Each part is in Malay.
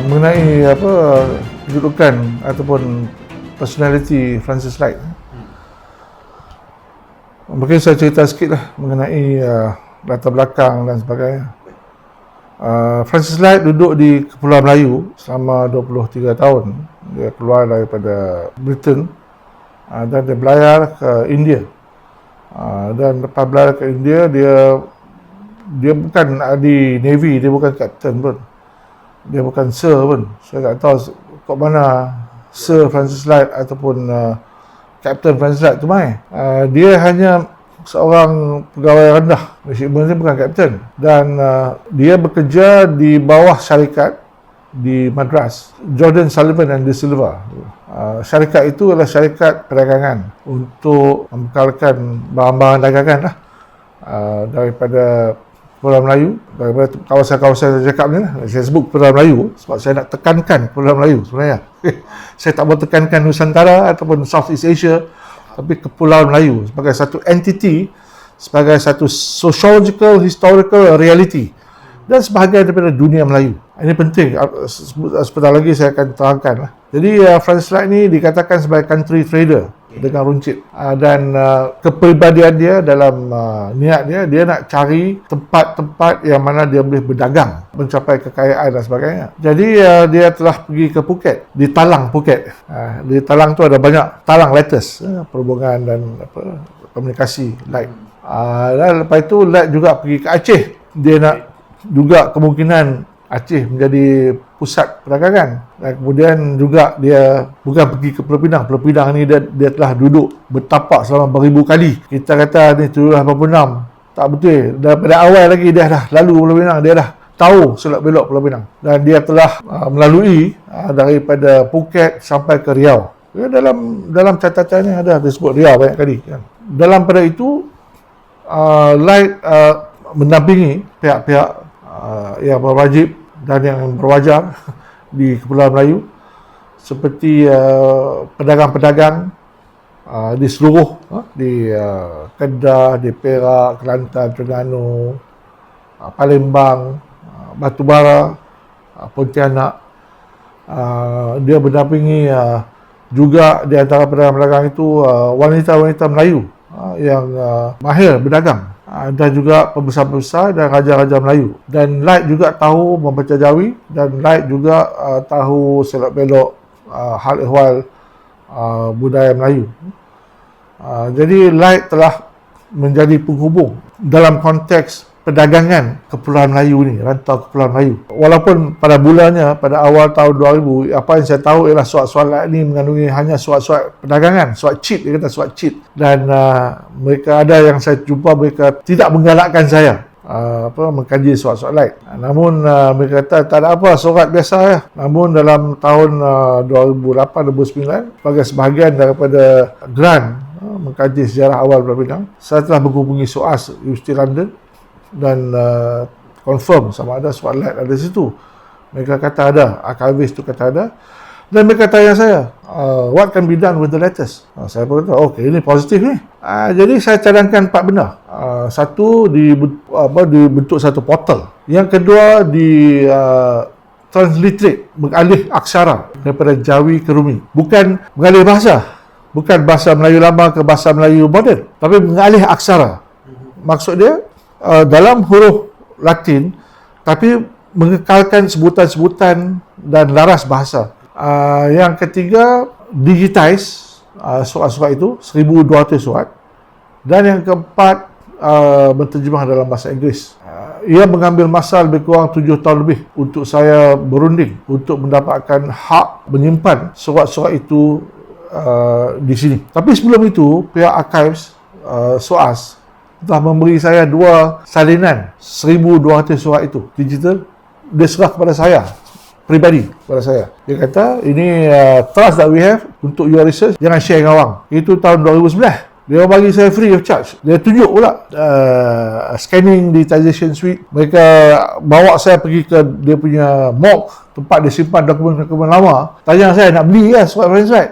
mengenai kedudukan ataupun personality Francis Light. Mungkin saya cerita sikit lah mengenai latar belakang dan sebagainya. Francis Light duduk di Kepulauan Melayu selama 23 tahun. Dia keluar daripada Britain dan dia belayar ke India. Dan lepas belayar ke India, dia bukan di Navy, dia bukan Captain pun. Dia bukan Sir pun. Saya tak tahu kat mana Sir Francis Light ataupun Captain Francis Light tu mai. Dia hanya seorang pegawai rendah. Sebenarnya bukan Captain. Dan dia bekerja di bawah syarikat di Madras, Jordan Sullivan and De Silva. Syarikat itu adalah syarikat perdagangan untuk membekalkan barang-barang dagangan lah, daripada Kepulauan Melayu, daripada kawasan-kawasan saya cakap ni lah. Saya sebut Kepulauan Melayu sebab saya nak tekankan Kepulauan Melayu sebenarnya. Saya tak mau tekankan Nusantara ataupun Southeast Asia, tapi Kepulauan Melayu sebagai satu entiti, sebagai satu sociological, historical reality dan sebahagian daripada dunia Melayu. Ini penting, sebentar lagi saya akan terangkan lah. Jadi Francis Light ni dikatakan sebagai country trader dengan runcit, dan kepribadian dia dalam niat dia nak cari tempat-tempat yang mana dia boleh berdagang, mencapai kekayaan dan sebagainya. Jadi dia telah pergi ke Phuket, di Talang Phuket. Di Talang tu ada banyak talang letters, perhubungan dan komunikasi Light. Dan lepas itu Light juga pergi ke Aceh. Dia nak juga kemungkinan Aceh menjadi pusat perdagangan. Dan kemudian juga dia bukan pergi ke Pulau Pinang. Pulau Pinang ni dia telah duduk bertapak selama beribu kali. Kita kata ni 786. Tak betul. Daripada awal lagi dia dah lalu Pulau Pinang. Dia dah tahu selok belok Pulau Pinang. Dan dia telah melalui daripada Phuket sampai ke Riau. Dalam catatannya ada disebut Riau banyak kali. Kan. Dalam pada itu, Light mendampingi pihak-pihak yang berwajib dan yang berwajar di Kepulauan Melayu, seperti pedagang-pedagang di seluruh, di Kedah, di Perak, Kelantan, Terengganu, Palembang, Batubara, Pontianak. Dia mendampingi juga di antara pedagang-pedagang itu wanita-wanita Melayu yang mahir berdagang, dan juga pembesar-pembesar dan raja-raja Melayu. Dan Light juga tahu membaca Jawi, dan Light juga tahu selok-belok hal ehwal budaya Melayu. Jadi Light telah menjadi penghubung dalam konteks perdagangan Kepulauan Melayu ni, rantau Kepulauan Melayu. Walaupun pada bulannya, pada awal tahun 2000, apa yang saya tahu ialah surat-surat Light ni mengandungi hanya surat-surat perdagangan, surat cheat, dia kata surat cheat. Dan mereka ada yang saya jumpa, mereka tidak menggalakkan saya mengkaji surat-surat Light. Namun mereka kata tak ada apa, surat biasa ya. Namun dalam tahun 2008-2009, sebagai sebahagian daripada grant mengkaji sejarah awal Pulau Pinang, saya telah menghubungi SOAS Universiti London dan confirm sama ada surat Light ada di situ. Mereka kata ada, archivis tu kata ada. Dan mereka tanya saya, what can be done with the letters? Saya pun kata, okey, ini positif ni. Jadi saya cadangkan 4 benda. Satu, dibentuk satu portal. Yang kedua, transliterate, mengalih aksara daripada Jawi ke Rumi. Bukan mengalih bahasa. Bukan bahasa Melayu lama ke bahasa Melayu moden, tapi mengalih aksara. Maksud dia, dalam huruf Latin, tapi mengekalkan sebutan-sebutan dan laras bahasa. Yang ketiga, digitize surat-surat itu, 1200 surat. Dan yang keempat, berterjemah dalam bahasa Inggeris. Ia mengambil masa lebih kurang 7 tahun lebih untuk saya berunding untuk mendapatkan hak menyimpan surat-surat itu di sini. Tapi sebelum itu, pihak archives SOAS telah memberi saya 2 salinan 1200 surat itu digital. Dia serah kepada saya peribadi, kepada saya. Dia kata, ini trust that we have untuk your research, jangan share dengan orang. Itu tahun 2011. Dia bagi saya free of charge. Dia tunjuk pula scanning digitization suite. Mereka bawa saya pergi ke dia punya morgue, tempat dia simpan dokumen-dokumen lama. Tanya saya, nak beli ya surat Francis Light?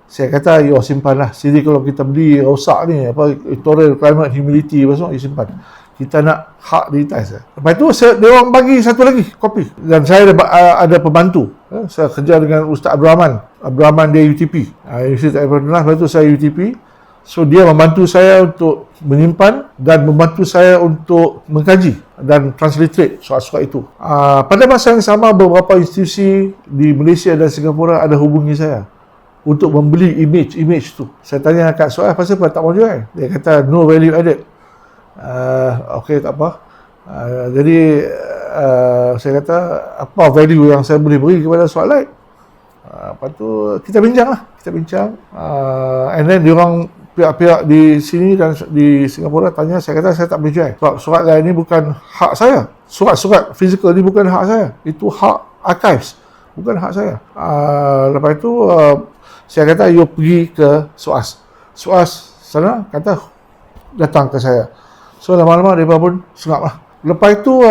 Saya kata, simpanlah. Sini kalau kita beli rosak ni, historical climate humidity apa semua, simpan. kita nak hak digitize. Lepas tu dia orang bagi satu lagi kopi, dan saya ada pembantu. Saya kerja dengan Ustaz Abdul Rahman dia UTP, Universiti Abdullah. Lepas tu saya UTP, so dia membantu saya untuk menyimpan dan membantu saya untuk mengkaji dan transliterate surat-surat itu. Pada masa yang sama, beberapa institusi di Malaysia dan Singapura ada hubungi saya untuk membeli image tu. Saya tanya kat Suaz, pasal apa tak mau jual? Dia kata no value added. Okey, tak apa. Jadi saya kata, apa value yang saya boleh beri kepada Spotlight? Lepas tu kita bincang. And then diorang, pihak-pihak di sini dan di Singapura tanya, saya kata saya tak boleh jual. Sebab surat lain ni bukan hak saya. Surat-surat fizikal ni bukan hak saya. Itu hak archives, bukan hak saya. Lepas tu saya kata, you pergi ke Suaz sana, kata datang ke saya. So lama-lama mereka pun sengap lah. Lepas itu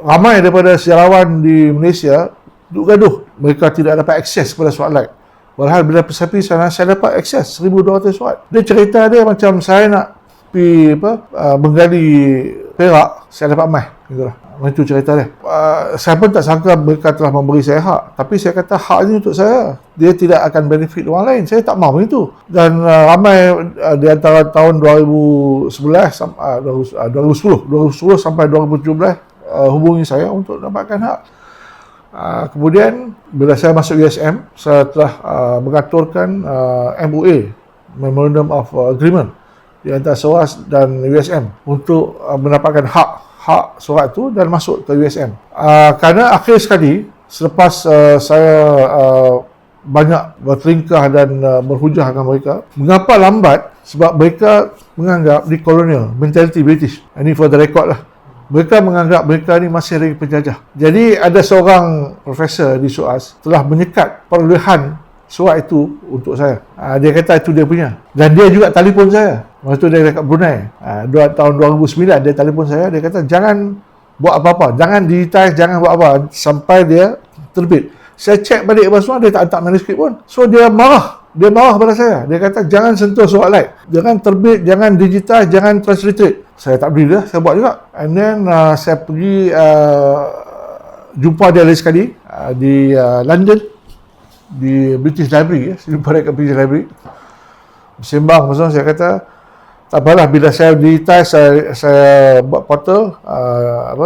ramai daripada sejarawan di Malaysia duduk gaduh. Mereka tidak dapat akses kepada Spotlight. Walhal bila saya pergi sana, saya dapat akses 1,200 surat. Dia cerita dia macam saya nak pergi menggali perak, saya dapat emas. Itulah. Itu cerita dia. Saya pun tak sangka mereka telah memberi saya hak. Tapi saya kata, hak ini untuk saya. Dia tidak akan benefit orang lain. Saya tak mahu itu. Dan ramai di antara tahun 2010 sampai 2017 hubungi saya untuk dapatkan hak. Kemudian bila saya masuk USM, saya telah mengaturkan MOA, Memorandum of Agreement, di antara SOAS dan USM untuk mendapatkan hak surat itu dan masuk ke USM. Kerana akhir sekali, selepas saya banyak berteringkah dan berhujah dengan mereka, mengapa lambat? Sebab mereka menganggap di kolonial, mentality British. Ini for the record lah. Mereka menganggap mereka ni masih lagi penjajah. Jadi ada seorang profesor di SOAS telah menyekat perolehan surat itu untuk saya. Dia kata itu dia punya. Dan dia juga telefon saya. Masa tu dia dekat Brunei. Tahun 2009 dia telefon saya. Dia kata jangan buat apa-apa. Jangan digitize, jangan buat apa sampai dia terbit. Saya cek balik apa semua, dia tak letak manuskrip pun. So dia marah. Dia marah pada saya. Dia kata jangan sentuh surat Light. Jangan terbit, jangan digitize, jangan transliterate. Saya tak beri dah, saya buat juga. And then saya pergi jumpa dia lagi sekali di London, di British Library. Saya jumpa dia kat British Library. Bersembang pasal saya kata, tak apalah, bila saya digitize, saya buat portal,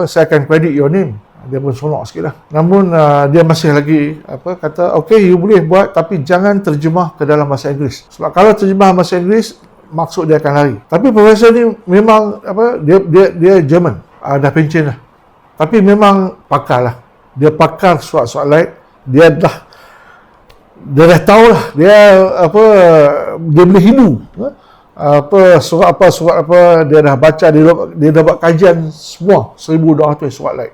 saya akan credit your name. Dia pun sonok sikit lah. Namun dia masih lagi kata, okay, you boleh buat, tapi jangan terjemah ke dalam bahasa Inggeris. Sebab kalau terjemah bahasa Inggeris, maksud dia akan lari. Tapi profesor ni memang dia German, dah pencen lah. Tapi memang pakar lah. Dia pakar surat-surat Light. Dia dah tahu lah. Dia boleh hidu. Surat apa dia dah baca, dia dah buat kajian semua 1,200 surat Light.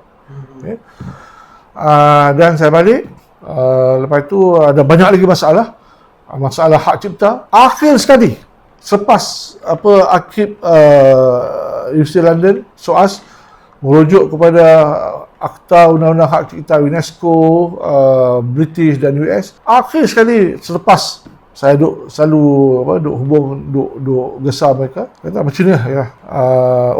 Okay. Dan saya balik. Lepas tu ada banyak lagi masalah hak cipta. Akhir sekali, selepas Arkib Universiti London, SOAS merujuk kepada Akta Undang-Undang Hak Cipta UNESCO, British dan US. Akhir sekali, selepas saya selalu hubung, gesar mereka, kata macam ni ya.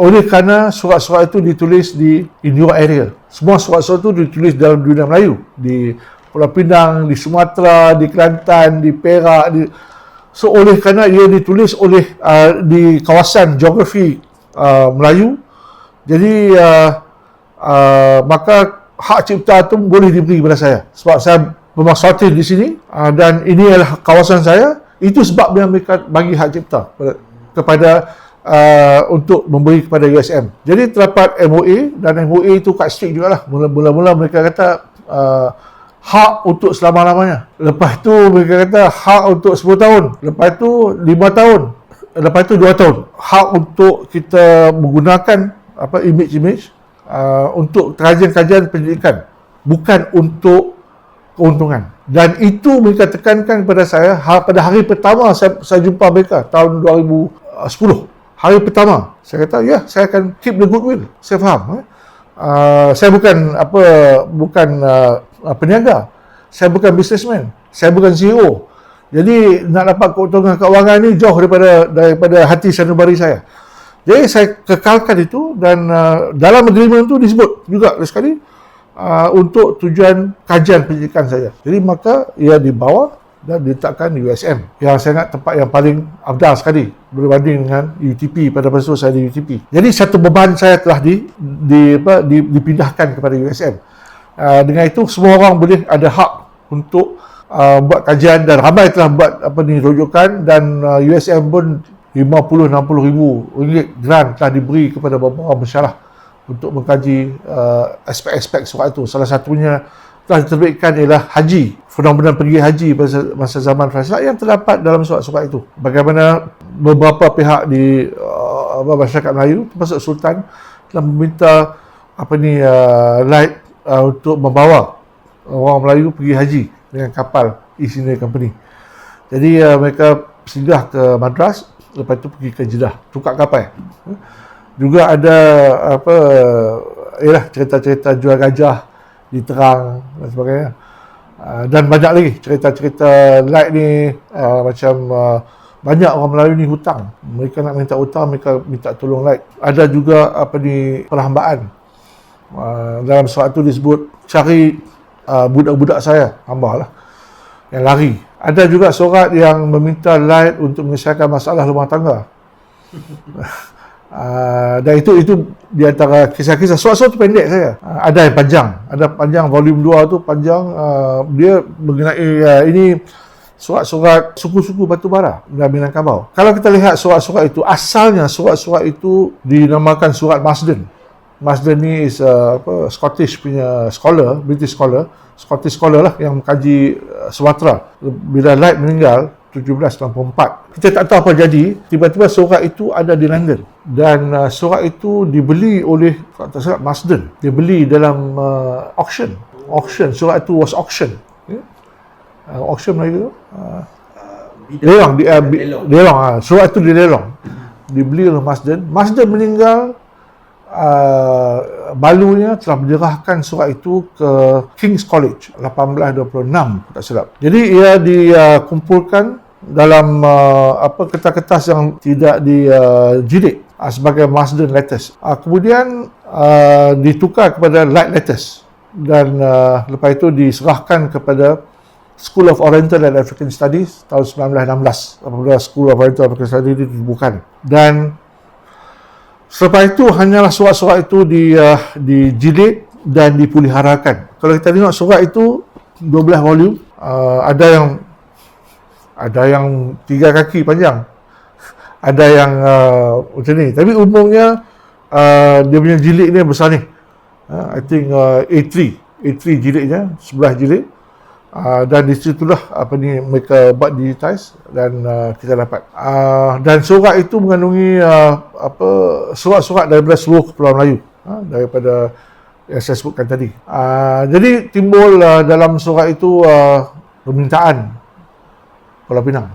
Oleh kerana surat-surat itu ditulis in your area. Semua surat-surat itu ditulis dalam dunia Melayu, di Pulau Pinang, di Sumatera, di Kelantan, di Perak, so oleh kerana ia ditulis di kawasan geografi Melayu, jadi maka hak cipta itu boleh diberi kepada saya sebab saya bermaksudin di sini, dan ini adalah kawasan saya. Itu sebab yang mereka bagi hak cipta kepada untuk memberi kepada USM. Jadi terdapat MOA, dan MOA itu kat strict jugalah. Mula-mula mereka kata hak untuk selama-lamanya. Lepas tu mereka kata hak untuk 10 tahun. Lepas tu 5 tahun. Lepas tu 2 tahun. Hak untuk kita menggunakan image untuk kajian-kajian pendidikan, bukan untuk keuntungan. Dan itu mereka tekankan kepada saya pada hari pertama saya jumpa mereka tahun 2010. Hari pertama saya kata, ya, saya akan keep the goodwill. Saya faham. Saya bukan peniaga. Saya bukan businessman. Saya bukan CEO. Jadi nak dapat keuntungan keuangan ni jauh daripada hati sanubari saya. Jadi saya kekalkan itu, dan dalam agreement itu disebut juga sekali untuk tujuan kajian pendidikan saya. Jadi maka ia dibawa dan diletakkan di USM, yang saya ingat tempat yang paling afdal sekali berbanding dengan UTP. Pada masa itu saya di UTP. Jadi satu beban saya telah dipindahkan kepada USM. Dengan itu semua orang boleh ada hak untuk buat kajian, dan ramai telah buat rujukan, dan USM pun 50-60 ribu ringgit grant telah diberi kepada beberapa masyarakat untuk mengkaji aspek-aspek surat itu. Salah satunya telah diterbitkan ialah haji, fenomena pergi haji masa zaman Francis yang terdapat dalam surat-surat itu. Bagaimana beberapa pihak di masyarakat Melayu, termasuk Sultan, telah meminta light untuk membawa orang Melayu pergi haji dengan kapal East India Company. Jadi mereka singgah ke Madras, lepas itu pergi ke Jeddah, tukar kapal. Juga ada cerita-cerita jual gajah di Terang dan sebagainya. Dan banyak lagi cerita-cerita like ni, banyak orang Melayu ni hutang. Mereka nak minta hutang, mereka minta tolong like. Ada juga perhambaan. Dalam surat tu disebut cari budak-budak saya, hamba lah, yang lari. Ada juga surat yang meminta light untuk menyelesaikan masalah rumah tangga. Dan itu di antara kisah-kisah. Surat-surat tu pendek saya. Ada yang panjang. Ada panjang, volume 2 tu panjang. Dia mengenai ini surat-surat suku-suku batubara dan Minangkabau. Kalau kita lihat surat-surat itu, asalnya surat-surat itu dinamakan surat Marsden. Marsden ni is Scottish punya scholar, British scholar, Scottish scholar lah yang mengkaji Sumatera. Bila Light meninggal 1794, kita tak tahu apa jadi, tiba-tiba surat itu ada di London, dan surat itu dibeli oleh, tak salah, Marsden. Dia beli dalam auction. Surat itu was auction. Auction Melayu tu lelang. Surat itu dilelong, dibeli oleh Marsden. Marsden meninggal, balunya telah menyerahkan surat itu ke King's College 1826, tak silap. Jadi ia dikumpulkan dalam kertas-kertas yang tidak dijilid sebagai Marsden letters. Kemudian ditukar kepada Light letters, dan lepas itu diserahkan kepada School of Oriental and African Studies tahun 1916. Apabila School of Oriental and African Studies dijadikan, dan selepas itu hanyalah surat-surat itu dijilid dan dipeliharakan. Kalau kita tengok surat itu 12 volume, ada yang 3 kaki panjang, ada yang macam ni. Tapi umumnya dia punya jilid ni besar ni. I think A3 jilidnya, 11 jilid. Dan di situlah mereka buat digitize, dan kita dapat. Dan surat itu mengandungi surat-surat daripada seluruh Kepulauan Melayu, daripada yang saya sebutkan tadi. Jadi timbul dalam surat itu permintaan Pulau Pinang.